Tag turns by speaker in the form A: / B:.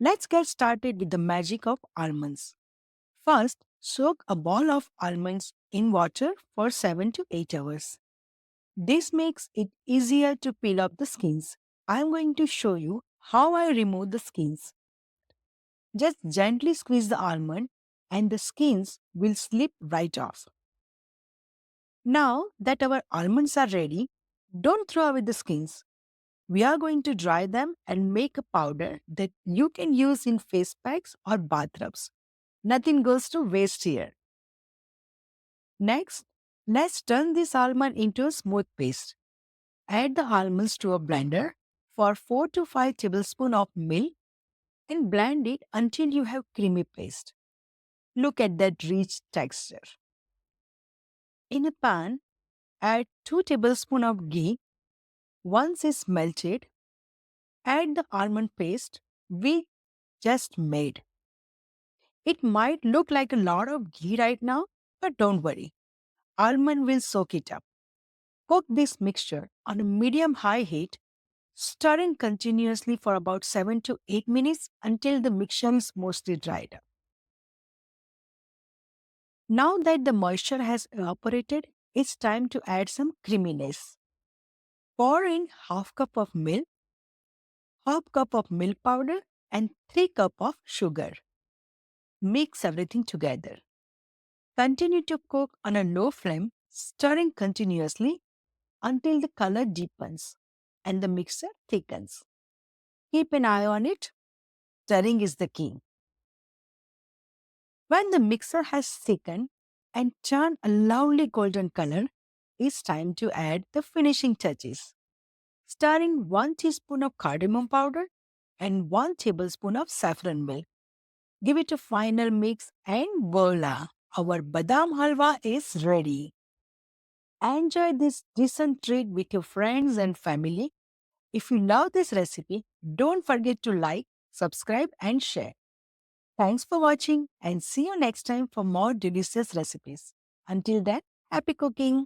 A: Let's get started with the magic of almonds. First, soak a ball of almonds in water for 7 to 8 hours. This makes it easier to peel off the skins. I'm going to show you how I remove the skins. Just gently squeeze the almond and the skins will slip right off. Now that our almonds are ready, don't throw away the skins. We are going to dry them and make a powder that you can use in face packs or bath rubs. Nothing goes to waste here. Next, let's turn this almond into a smooth paste. Add the almonds to a blender for 4 to 5 tablespoons of milk and blend it until you have creamy paste. Look at that rich texture. In a pan, add 2 tablespoons of ghee. Once it's melted, add the almond paste we just made. It might look like a lot of ghee right now, but don't worry. Almond will soak it up. Cook this mixture on a medium-high heat, stirring continuously for about 7 to 8 minutes until the mixture is mostly dried up. Now that the moisture has evaporated, it's time to add some creaminess. Pour in half cup of milk, half cup of milk powder, and 3 cup of sugar. Mix everything together. Continue to cook on a low flame, stirring continuously until the color deepens and the mixture thickens. Keep an eye on it. Stirring is the key. When the mixture has thickened and turned a lovely golden color, it's time to add the finishing touches. Stir in 1 teaspoon of cardamom powder and 1 tablespoon of saffron milk. Give it a final mix and voila! Our Badam Halwa is ready. Enjoy this decent treat with your friends and family. If you love this recipe, don't forget to like, subscribe, and share. Thanks for watching and see you next time for more delicious recipes. Until then, happy cooking!